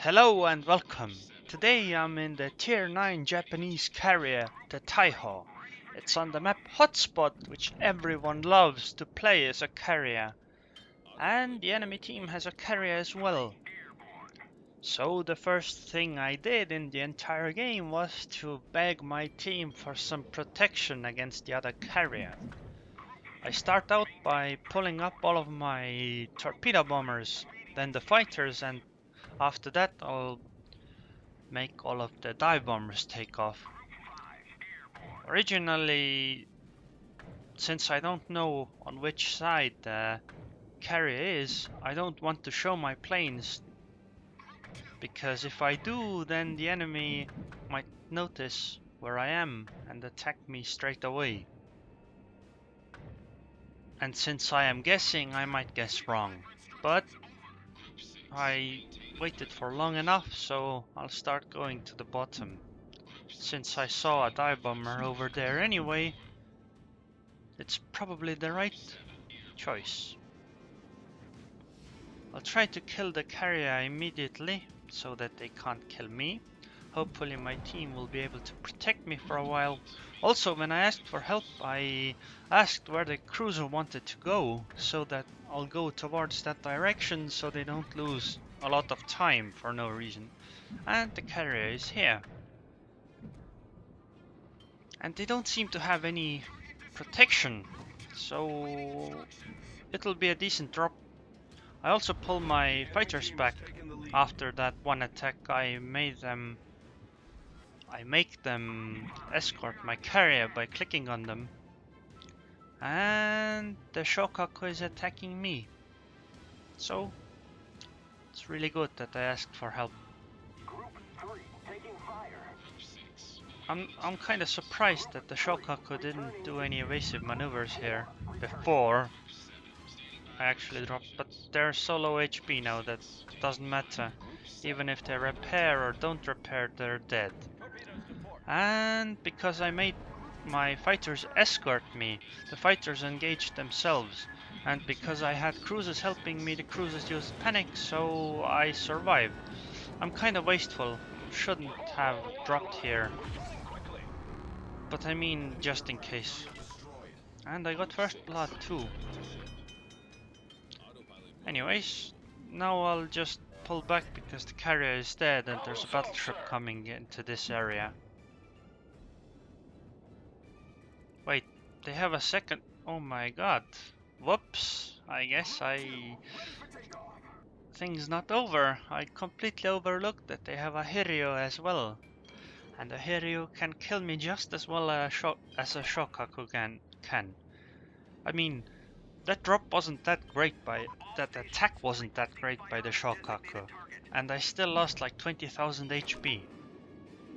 Hello and welcome. Today I'm in the Tier 9 Japanese carrier, the Taihou. It's on the map Hotspot, which everyone loves to play as a carrier. And the enemy team has a carrier as well. So the first thing I did in the entire game was to beg my team for some protection against the other carrier. I start out by pulling up all of my torpedo bombers, then the fighters, and after that I'll make all of the dive bombers take off. Originally, since I don't know on which side the carrier is, I don't want to show my planes, because if I do, then the enemy might notice where I am and attack me straight away. And since I am guessing, I might guess wrong. But I waited for long enough, so I'll start going to the bottom. Since I saw a dive bomber over there anyway, it's probably the right choice. I'll try to kill the carrier immediately so that they can't kill me. Hopefully my team will be able to protect me for a while. Also, when I asked for help, I asked where the cruiser wanted to go, so that I'll go towards that direction so they don't lose a lot of time for no reason. And the carrier is here. And they don't seem to have any protection, so it'll be a decent drop. I also pull my fighters back after that one attack. I make them escort my carrier by clicking on them, and the Shoukaku is attacking me. So it's really good that I asked for help. I'm kind of surprised that the Shoukaku didn't do any evasive maneuvers here before I actually dropped, but they're so low HP now that it doesn't matter. Even if they repair or don't repair, they're dead. And because I made my fighters escort me, the fighters engaged themselves. And because I had cruisers helping me, the cruisers used panic, so I survived. I'm kind of wasteful, shouldn't have dropped here. But I mean, just in case. And I got first blood too. Anyways, now I'll just pull back because the carrier is dead and there's a battleship coming into this area. Wait, they have a second. Oh my god. Whoops. I guess thing's not over. I completely overlooked that they have a Hiryuu as well. And a Hiryuu can kill me just as well as a Shoukaku can. I mean, that drop wasn't that great that attack wasn't that great by the Shoukaku, and I still lost like 20,000 HP.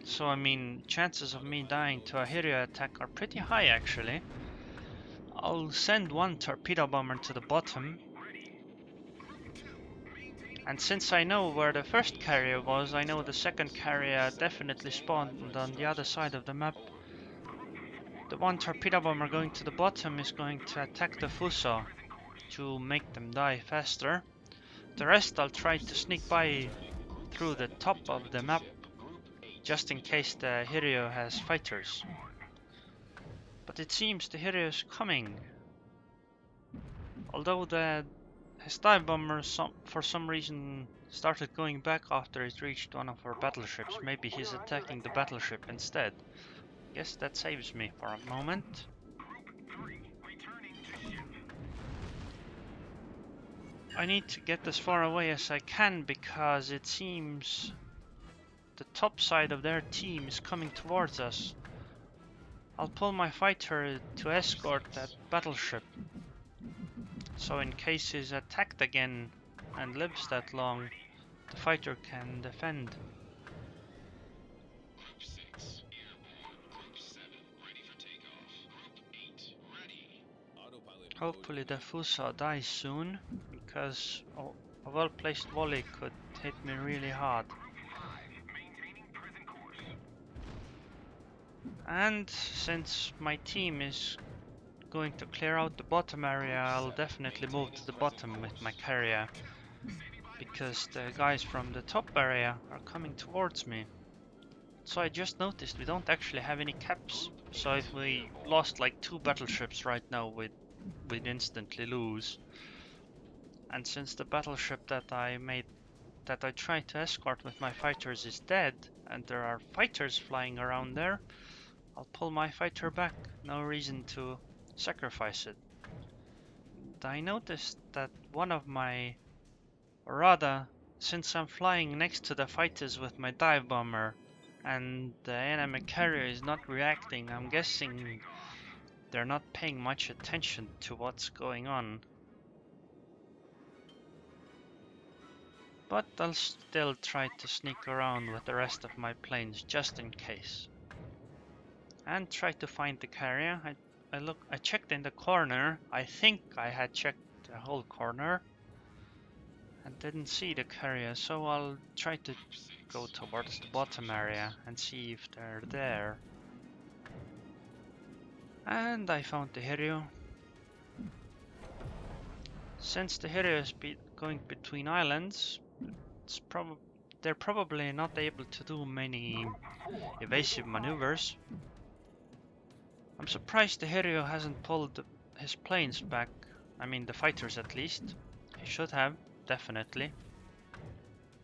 So I mean, chances of me dying to a Hiryuu attack are pretty high actually. I'll send one torpedo bomber to the bottom. And since I know where the first carrier was, I know the second carrier definitely spawned on the other side of the map. The one torpedo bomber going to the bottom is going to attack the Fuso to make them die faster. The rest I'll try to sneak by through the top of the map, just in case the Hiryuu has fighters. But it seems the Hiryuu is coming. Although his dive bomber for some reason started going back after it reached one of our battleships. Maybe he's attacking the battleship instead. Guess that saves me for a moment. I need to get as far away as I can because it seems the top side of their team is coming towards us. I'll pull my fighter to escort that battleship, so in case he's attacked again and lives that long, the fighter can defend. Hopefully the Fuso dies soon, because a well-placed volley could hit me really hard. And since my team is going to clear out the bottom area, I'll definitely move to the bottom with my carrier, because the guys from the top area are coming towards me. So I just noticed we don't actually have any caps. So if we lost like 2 battleships right now, we'd instantly lose. And since the battleship that I tried to escort with my fighters is dead, and there are fighters flying around there, I'll pull my fighter back. No reason to sacrifice it. And I noticed that one of my Rada, since I'm flying next to the fighters with my dive bomber, and the enemy carrier is not reacting, I'm guessing they're not paying much attention to what's going on. But I'll still try to sneak around with the rest of my planes just in case. And try to find the carrier. I checked in the corner. I think I had checked the whole corner and didn't see the carrier, so I'll try to go towards the bottom area and see if they're there. And I found the Hiryuu. Since the Hiryuu is going between islands, they're probably not able to do many evasive maneuvers. I'm surprised the Hiryuu hasn't pulled his planes back. I mean the fighters at least. He should have, definitely.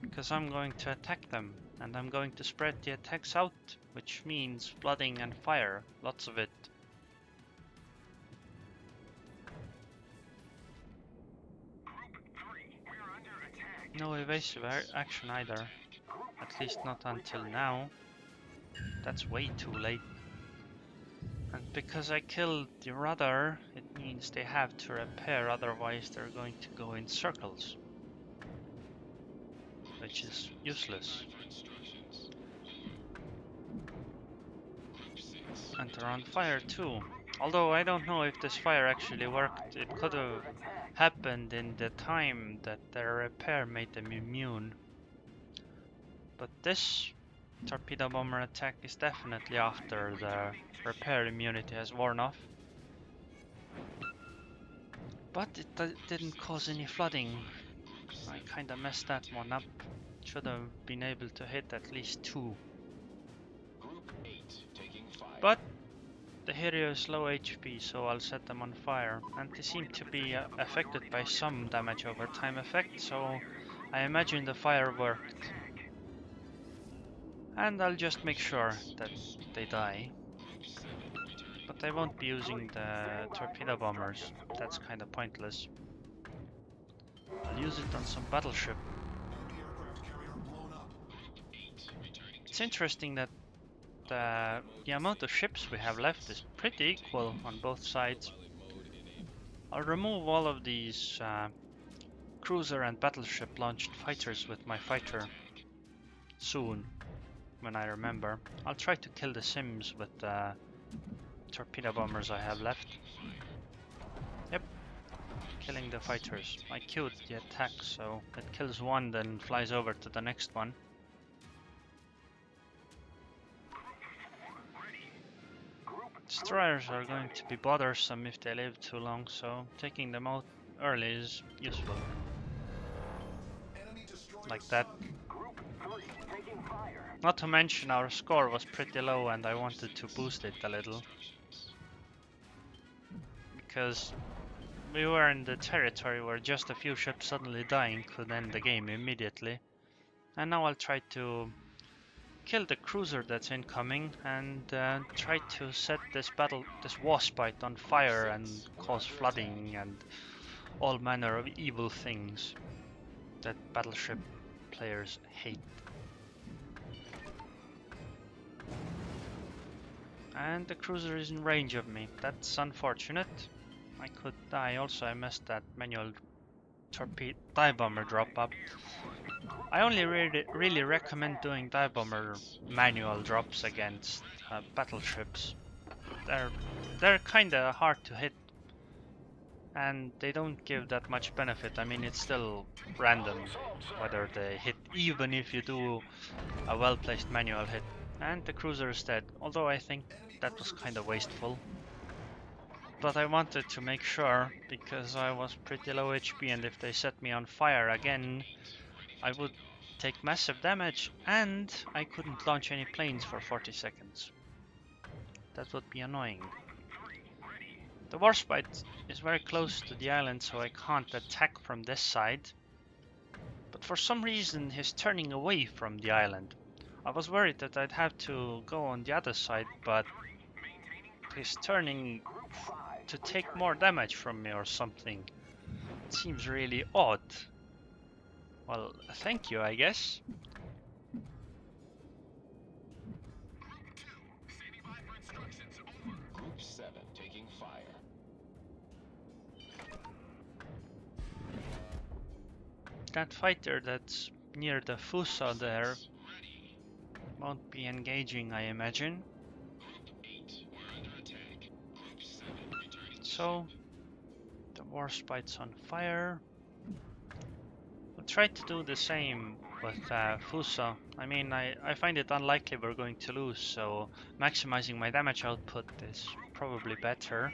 Because I'm going to attack them, and I'm going to spread the attacks out, which means flooding and fire, lots of it. No evasive action either, at least not until now. That's way too late. And because I killed the radar, it means they have to repair, otherwise they're going to go in circles. Which is useless. And they're on fire too. Although I don't know if this fire actually worked. It could have happened in the time that their repair made them immune. But this torpedo bomber attack is definitely after the repair immunity has worn off. But it didn't cause any flooding. I kinda messed that one up. Should have been able to hit at least 2. But the Hiryuu is low HP, so I'll set them on fire. And they seem to be affected by some damage over time effect, so I imagine the fire worked. And I'll just make sure that they die. But I won't be using the torpedo bombers. That's kinda pointless. I'll use it on some battleship. It's interesting that the amount of ships we have left is pretty equal on both sides. I'll remove all of these cruiser and battleship launched fighters with my fighter soon, when I remember. I'll try to kill the Sims with the torpedo bombers I have left. Yep, killing the fighters. I queued the attack, so it kills one, then flies over to the next one. Destroyers are going to be bothersome if they live too long, so taking them out early is useful. Like that. Not to mention our score was pretty low and I wanted to boost it a little. Because we were in the territory where just a few ships suddenly dying could end the game immediately. And now I'll try to kill the cruiser that's incoming and try to set this Waspite on fire and cause flooding and all manner of evil things that battleship players hate. And the cruiser is in range of me. That's unfortunate. I could die. Also, I messed that manual dive bomber drop up. I only really recommend doing dive bomber manual drops against battleships. They're kinda hard to hit, and they don't give that much benefit. I mean, it's still random whether they hit, even if you do a well-placed manual hit. And the cruiser is dead, although I think that was kinda wasteful. But I wanted to make sure, because I was pretty low HP, and if they set me on fire again, I would take massive damage and I couldn't launch any planes for 40 seconds. That would be annoying. The Warspite is very close to the island, so I can't attack from this side. But for some reason he's turning away from the island. I was worried that I'd have to go on the other side, but he's turning to take more damage from me or something. It seems really odd. Well, thank you, I guess. Group 7 taking fire. That fighter that's near the Fusa there won't be engaging, I imagine. So, the Warspite's on fire. We'll try to do the same with Fusa. I mean, I find it unlikely we're going to lose, so maximizing my damage output is probably better.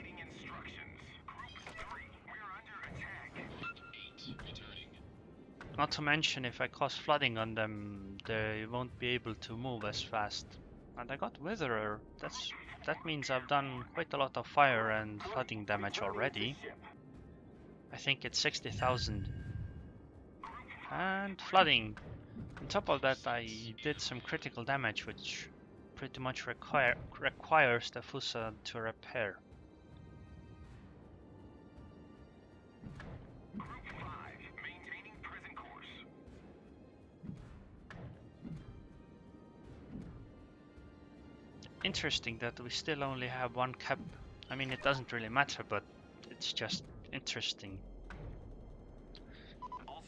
Not to mention, if I cause flooding on them, they won't be able to move as fast. And I got Witherer. That means I've done quite a lot of fire and flooding damage already. I think it's 60,000. And flooding. On top of that, I did some critical damage, which pretty much requires the Fusa to repair. Interesting that we still only have one cap. I mean, it doesn't really matter, but it's just interesting.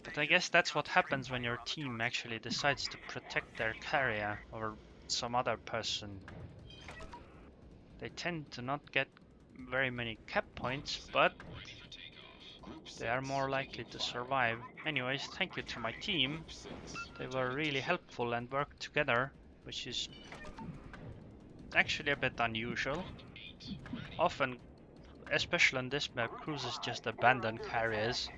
But I guess that's what happens when your team actually decides to protect their carrier or some other person. They tend to not get very many cap points, but they are more likely to survive. Anyways, thank you to my team. They were really helpful and worked together, which is actually a bit unusual. Often, especially on this map, cruisers just abandon carriers.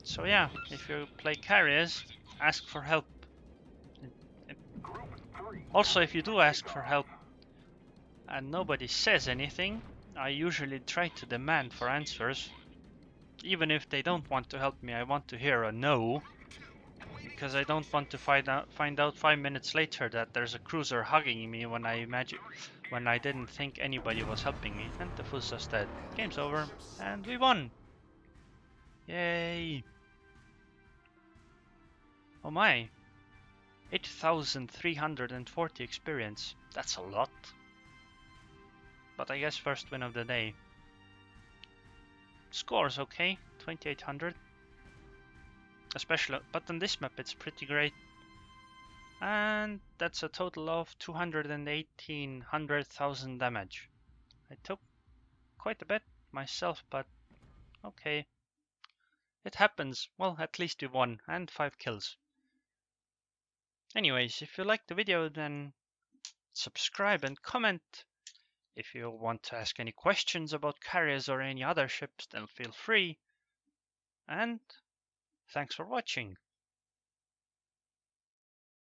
So yeah, if you play carriers, ask for help. Also, if you do ask for help and nobody says anything, I usually try to demand for answers. Even if they don't want to help me, I want to hear a no. Because I don't want to find out 5 minutes later that there's a cruiser hugging me when I didn't think anybody was helping me. And the Fusa's dead. Game's over, and we won! Yay! Oh my! 8,340 experience. That's a lot. But I guess first win of the day. Scores okay, 2,800. Especially, but on this map it's pretty great. And that's a total of 218,000 damage. I took quite a bit myself, but okay. It happens. Well, at least we won, and 5 kills. Anyways, if you liked the video, then subscribe and comment. If you want to ask any questions about carriers or any other ships, then feel free. And thanks for watching.